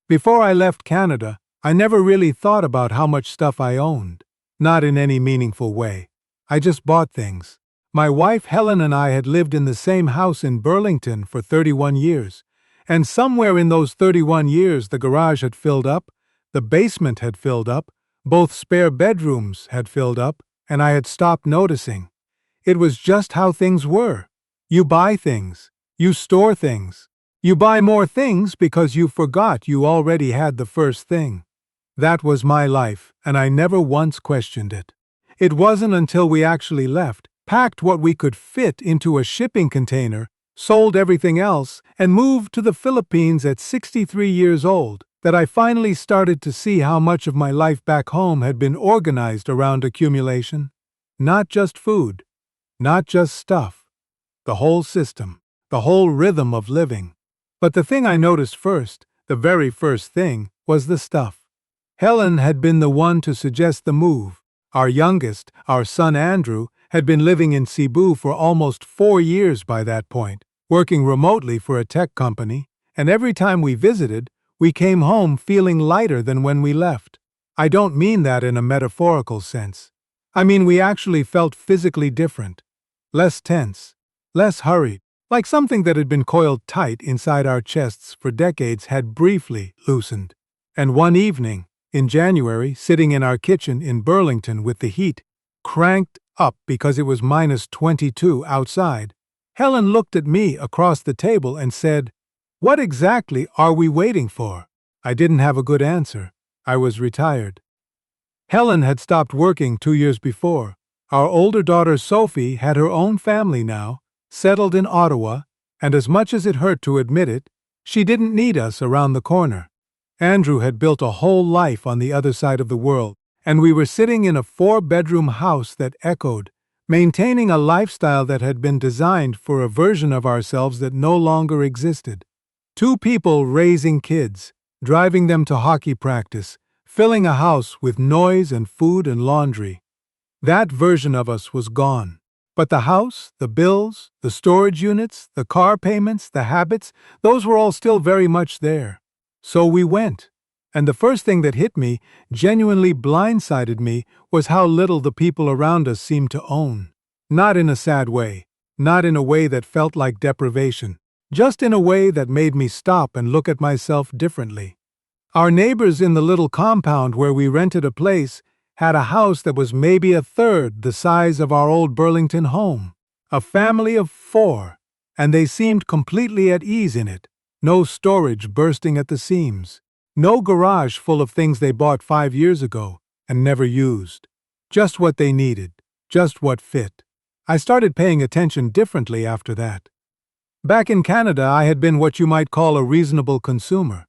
Before I left Canada, I never really thought about how much stuff I owned. Not in any meaningful way. I just bought things. My wife Helen and I had lived in the same house in Burlington for 31 years. And somewhere in those 31 years, the garage had filled up, the basement had filled up, both spare bedrooms had filled up, and I had stopped noticing. It was just how things were. You buy things. You store things. You buy more things because you forgot you already had the first thing. That was my life, and I never once questioned it. It wasn't until we actually left, packed what we could fit into a shipping container, sold everything else, and moved to the Philippines at 63 years old, that I finally started to see how much of my life back home had been organized around accumulation. Not just food, not just stuff. The whole system, the whole rhythm of living. But the thing I noticed first, the very first thing, was the stuff. Helen had been the one to suggest the move. Our youngest, our son Andrew, had been living in Cebu for almost 4 years by that point, working remotely for a tech company, and every time we visited, we came home feeling lighter than when we left. I don't mean that in a metaphorical sense. I mean we actually felt physically different. Less tense, less hurried, like something that had been coiled tight inside our chests for decades had briefly loosened. And one evening, in January, sitting in our kitchen in Burlington with the heat cranked up because it was -22 outside, Helen looked at me across the table and said, "What exactly are we waiting for?" I didn't have a good answer. I was retired. Helen had stopped working 2 years before. Our older daughter Sophie had her own family now, settled in Ottawa, and as much as it hurt to admit it, she didn't need us around the corner. Andrew had built a whole life on the other side of the world, and we were sitting in a 4-bedroom house that echoed, maintaining a lifestyle that had been designed for a version of ourselves that no longer existed. 2 people raising kids, driving them to hockey practice, filling a house with noise and food and laundry. That version of us was gone. But the house, the bills, the storage units, the car payments, the habits, those were all still very much there. So we went. And the first thing that hit me, genuinely blindsided me, was how little the people around us seemed to own. Not in a sad way, not in a way that felt like deprivation, just in a way that made me stop and look at myself differently. Our neighbors in the little compound where we rented a place had a house that was maybe a third the size of our old Burlington home. A family of 4, and they seemed completely at ease in it. No storage bursting at the seams. No garage full of things they bought 5 years ago and never used. Just what they needed, just what fit. I started paying attention differently after that. Back in Canada, I had been what you might call a reasonable consumer.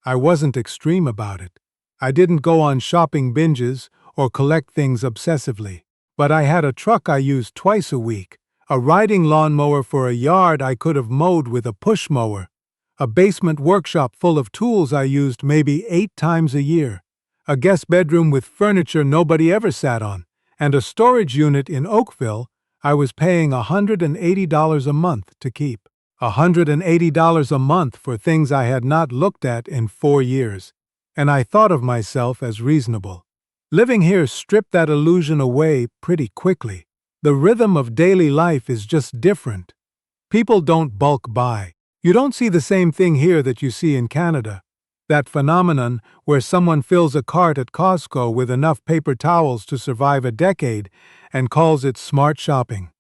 I wasn't extreme about it. I didn't go on shopping binges or collect things obsessively. But I had a truck I used twice a week, a riding lawnmower for a yard I could have mowed with a push mower, a basement workshop full of tools I used maybe 8 times a year, a guest bedroom with furniture nobody ever sat on, and a storage unit in Oakville I was paying $180 a month to keep. $180 a month for things I had not looked at in 4 years, and I thought of myself as reasonable. Living here stripped that illusion away pretty quickly. The rhythm of daily life is just different. People don't bulk buy. You don't see the same thing here that you see in Canada. That phenomenon where someone fills a cart at Costco with enough paper towels to survive a decade and calls it smart shopping.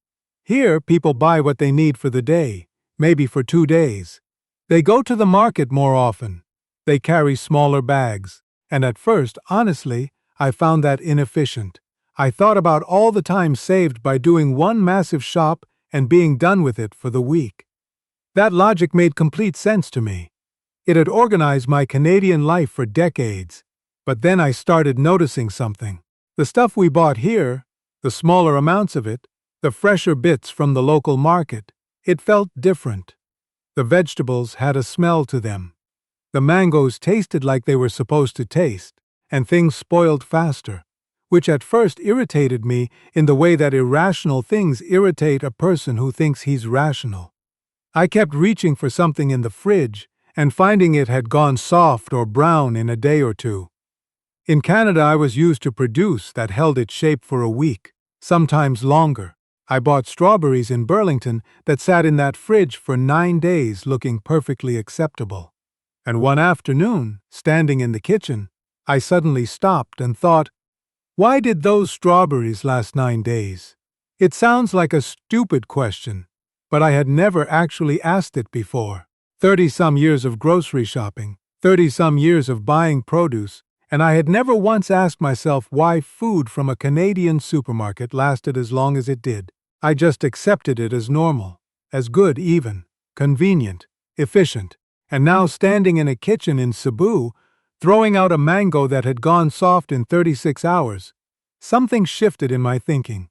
Here, people buy what they need for the day, maybe for 2 days. They go to the market more often. They carry smaller bags. And at first, honestly, I found that inefficient. I thought about all the time saved by doing one massive shop and being done with it for the week. That logic made complete sense to me. It had organized my Canadian life for decades. But then I started noticing something. The stuff we bought here, the smaller amounts of it, the fresher bits from the local market, it felt different. The vegetables had a smell to them. The mangoes tasted like they were supposed to taste, and things spoiled faster, which at first irritated me in the way that irrational things irritate a person who thinks he's rational. I kept reaching for something in the fridge, and finding it had gone soft or brown in a day or two. In Canada, I was used to produce that held its shape for a week, sometimes longer. I bought strawberries in Burlington that sat in that fridge for 9 days looking perfectly acceptable. And one afternoon, standing in the kitchen, I suddenly stopped and thought, why did those strawberries last 9 days? It sounds like a stupid question, but I had never actually asked it before. 30-some years of grocery shopping, 30-some years of buying produce, and I had never once asked myself why food from a Canadian supermarket lasted as long as it did. I just accepted it as normal, as good even, convenient, efficient. And now standing in a kitchen in Cebu, throwing out a mango that had gone soft in 36 hours, something shifted in my thinking.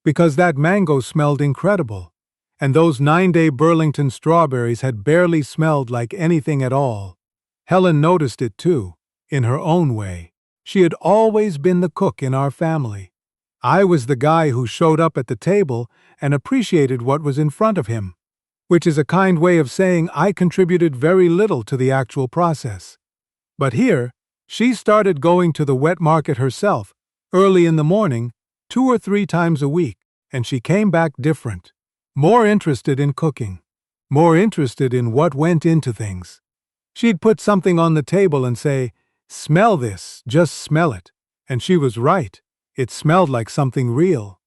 Because that mango smelled incredible, and those 9-day Burlington strawberries had barely smelled like anything at all. Helen noticed it too, in her own way. She had always been the cook in our family. I was the guy who showed up at the table and appreciated what was in front of him, which is a kind way of saying I contributed very little to the actual process. But here, she started going to the wet market herself, early in the morning, 2 or 3 times a week, and she came back different, more interested in cooking, more interested in what went into things. She'd put something on the table and say, "Smell this, just smell it." And she was right. It smelled like something real.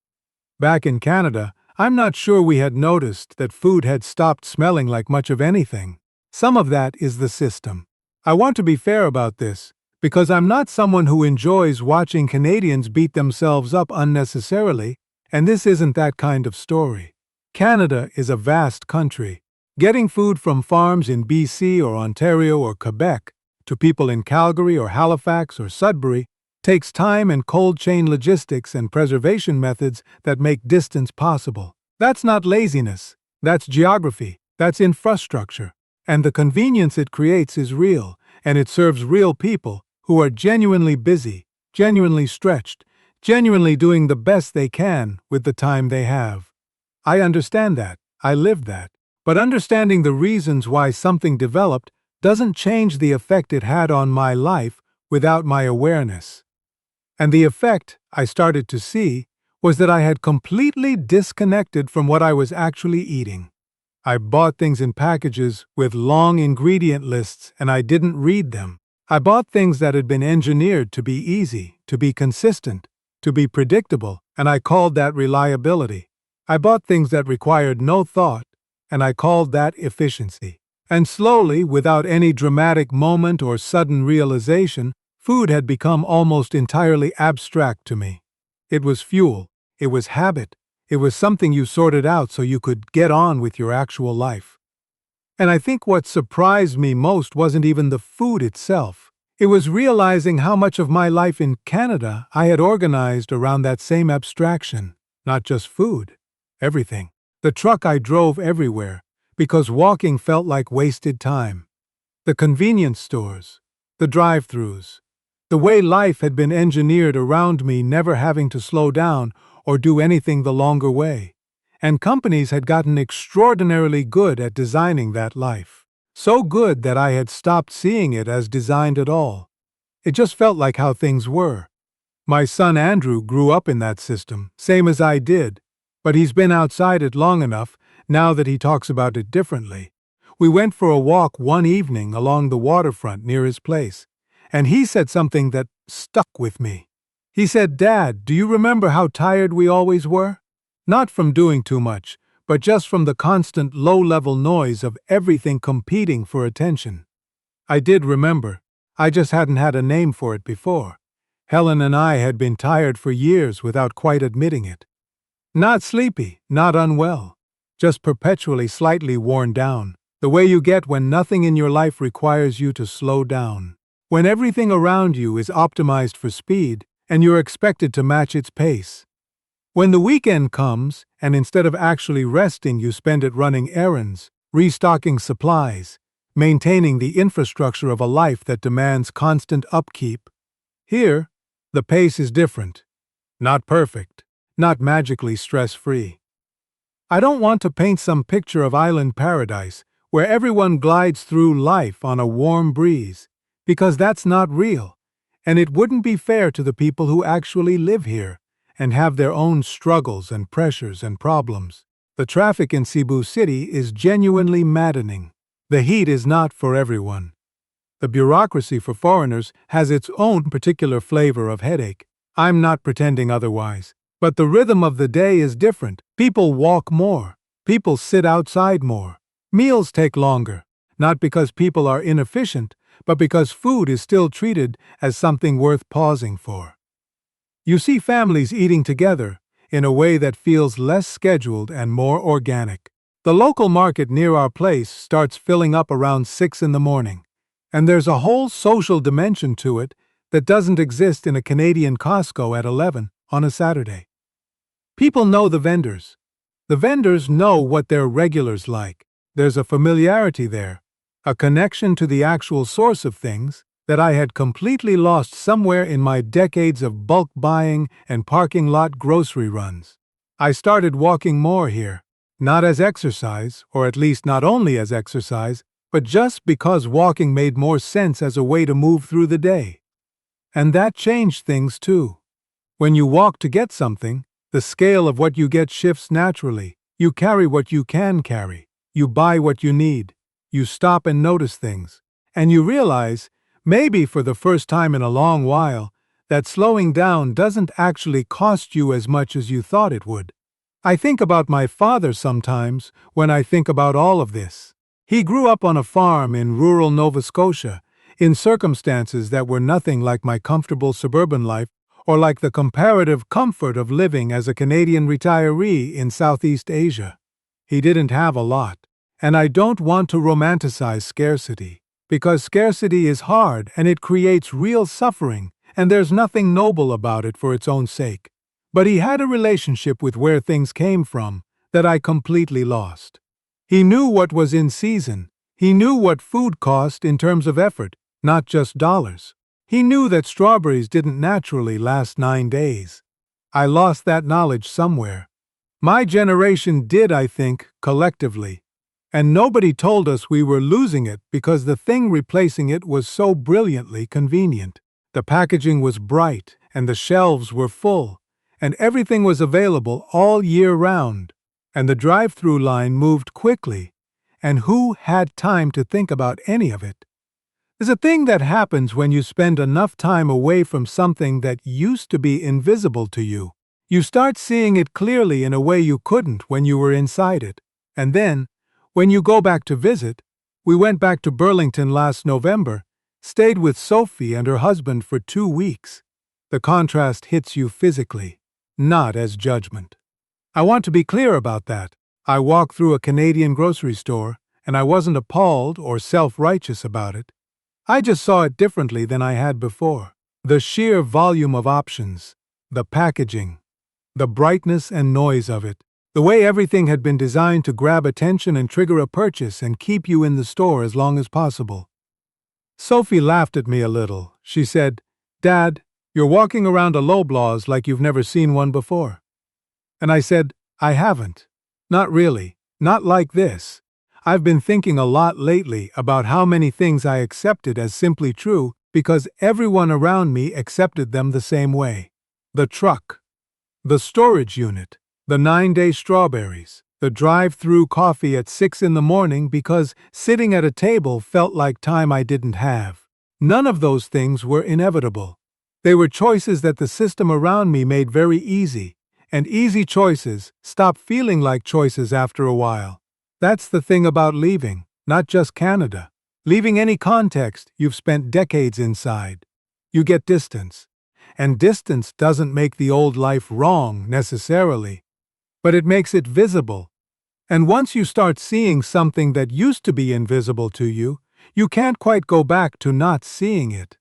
Back in Canada, I'm not sure we had noticed that food had stopped smelling like much of anything. Some of that is the system. I want to be fair about this, because I'm not someone who enjoys watching Canadians beat themselves up unnecessarily, and this isn't that kind of story. Canada is a vast country. Getting food from farms in BC or Ontario or Quebec to people in Calgary or Halifax or Sudbury takes time and cold chain logistics and preservation methods that make distance possible. That's not laziness. That's geography. That's infrastructure. And the convenience it creates is real, and it serves real people who are genuinely busy, genuinely stretched, genuinely doing the best they can with the time they have. I understand that. I live that. But understanding the reasons why something developed doesn't change the effect it had on my life without my awareness. And the effect I started to see was that I had completely disconnected from what I was actually eating. I bought things in packages with long ingredient lists and I didn't read them. I bought things that had been engineered to be easy, to be consistent, to be predictable, and I called that reliability. I bought things that required no thought, and I called that efficiency. And slowly, without any dramatic moment or sudden realization, food had become almost entirely abstract to me. It was fuel, it was habit, it was something you sorted out so you could get on with your actual life. And I think what surprised me most wasn't even the food itself. It was realizing how much of my life in Canada I had organized around that same abstraction. Not just food, everything. The truck I drove everywhere, because walking felt like wasted time. The convenience stores, the drive-thrus, the way life had been engineered around me never having to slow down or do anything the longer way. And companies had gotten extraordinarily good at designing that life. So good that I had stopped seeing it as designed at all. It just felt like how things were. My son Andrew grew up in that system, same as I did, but he's been outside it long enough now that he talks about it differently. We went for a walk one evening along the waterfront near his place, and he said something that stuck with me. He said, "Dad, do you remember how tired we always were? Not from doing too much, but just from the constant low-level noise of everything competing for attention." I did remember. I just hadn't had a name for it before. Helen and I had been tired for years without quite admitting it. Not sleepy, not unwell, just perpetually slightly worn down, the way you get when nothing in your life requires you to slow down. When everything around you is optimized for speed and you're expected to match its pace. When the weekend comes and instead of actually resting you spend it running errands, restocking supplies, maintaining the infrastructure of a life that demands constant upkeep. Here, the pace is different. Not perfect, not magically stress-free. I don't want to paint some picture of island paradise where everyone glides through life on a warm breeze, because that's not real, and it wouldn't be fair to the people who actually live here and have their own struggles and pressures and problems. The traffic in Cebu City is genuinely maddening. The heat is not for everyone. The bureaucracy for foreigners has its own particular flavor of headache. I'm not pretending otherwise. But the rhythm of the day is different. People walk more. People sit outside more. Meals take longer, not because people are inefficient, but because food is still treated as something worth pausing for. You see families eating together in a way that feels less scheduled and more organic. The local market near our place starts filling up around 6 in the morning, and there's a whole social dimension to it that doesn't exist in a Canadian Costco at 11 on a Saturday. People know the vendors. The vendors know what their regulars like. There's a familiarity there, a connection to the actual source of things that I had completely lost somewhere in my decades of bulk buying and parking lot grocery runs. I started walking more here, not as exercise, or at least not only as exercise, but just because walking made more sense as a way to move through the day. And that changed things too. When you walk to get something, the scale of what you get shifts naturally. You carry what you can carry. You buy what you need. You stop and notice things. And you realize, maybe for the first time in a long while, that slowing down doesn't actually cost you as much as you thought it would. I think about my father sometimes when I think about all of this. He grew up on a farm in rural Nova Scotia, in circumstances that were nothing like my comfortable suburban life or like the comparative comfort of living as a Canadian retiree in Southeast Asia. He didn't have a lot, and I don't want to romanticize scarcity, because scarcity is hard and it creates real suffering, and there's nothing noble about it for its own sake. But he had a relationship with where things came from that I completely lost. He knew what was in season. He knew what food cost in terms of effort, not just dollars. He knew that strawberries didn't naturally last 9 days. I lost that knowledge somewhere. My generation did, I think, collectively. And nobody told us we were losing it because the thing replacing it was so brilliantly convenient. The packaging was bright, and the shelves were full, and everything was available all year round. And the drive-through line moved quickly, and who had time to think about any of it? There's a thing that happens when you spend enough time away from something that used to be invisible to you. You start seeing it clearly in a way you couldn't when you were inside it. And then, when you go back to visit, we went back to Burlington last November, stayed with Sophie and her husband for 2 weeks. The contrast hits you physically, not as judgment. I want to be clear about that. I walked through a Canadian grocery store, and I wasn't appalled or self-righteous about it. I just saw it differently than I had before. The sheer volume of options, the packaging, the brightness and noise of it, the way everything had been designed to grab attention and trigger a purchase and keep you in the store as long as possible. Sophie laughed at me a little. She said, "Dad, you're walking around a Loblaws like you've never seen one before." And I said, "I haven't. Not really. Not like this. I've been thinking a lot lately about how many things I accepted as simply true because everyone around me accepted them the same way. The truck, the storage unit, the 9-day strawberries, the drive-through coffee at 6 in the morning because sitting at a table felt like time I didn't have. None of those things were inevitable. They were choices that the system around me made very easy, and easy choices stop feeling like choices after a while. That's the thing about leaving, not just Canada. Leaving any context you've spent decades inside. You get distance. And distance doesn't make the old life wrong, necessarily, but it makes it visible. And once you start seeing something that used to be invisible to you, you can't quite go back to not seeing it.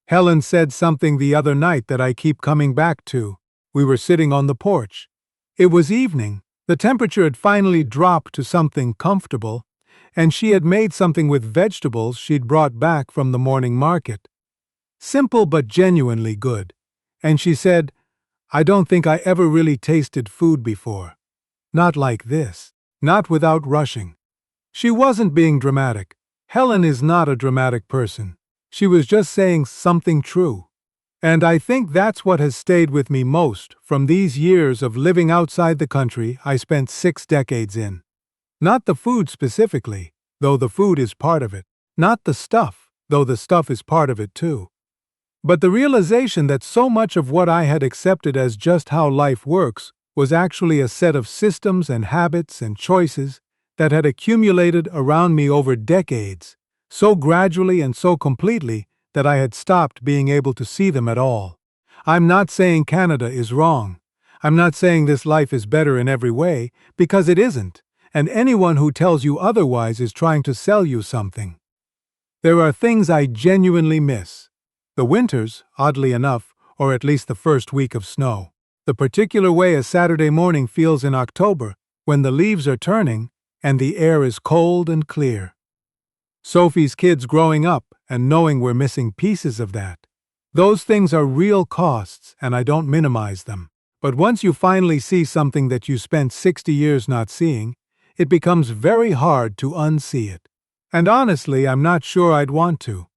Helen said something the other night that I keep coming back to. We were sitting on the porch. It was evening. The temperature had finally dropped to something comfortable, and she had made something with vegetables she'd brought back from the morning market. Simple but genuinely good. And she said, "I don't think I ever really tasted food before. Not like this. Not without rushing." She wasn't being dramatic. Helen is not a dramatic person. She was just saying something true. And I think that's what has stayed with me most from these years of living outside the country I spent 6 decades in. Not the food specifically, though the food is part of it. Not the stuff, though the stuff is part of it too. But the realization that so much of what I had accepted as just how life works was actually a set of systems and habits and choices that had accumulated around me over decades, so gradually and so completely that I had stopped being able to see them at all. I'm not saying Canada is wrong. I'm not saying this life is better in every way, because it isn't, and anyone who tells you otherwise is trying to sell you something. There are things I genuinely miss. The winters, oddly enough, or at least the first week of snow. The particular way a Saturday morning feels in October, when the leaves are turning and the air is cold and clear. Sophie's kids growing up and knowing we're missing pieces of that. Those things are real costs, and I don't minimize them. But once you finally see something that you spent 60 years not seeing, it becomes very hard to unsee it. And honestly, I'm not sure I'd want to.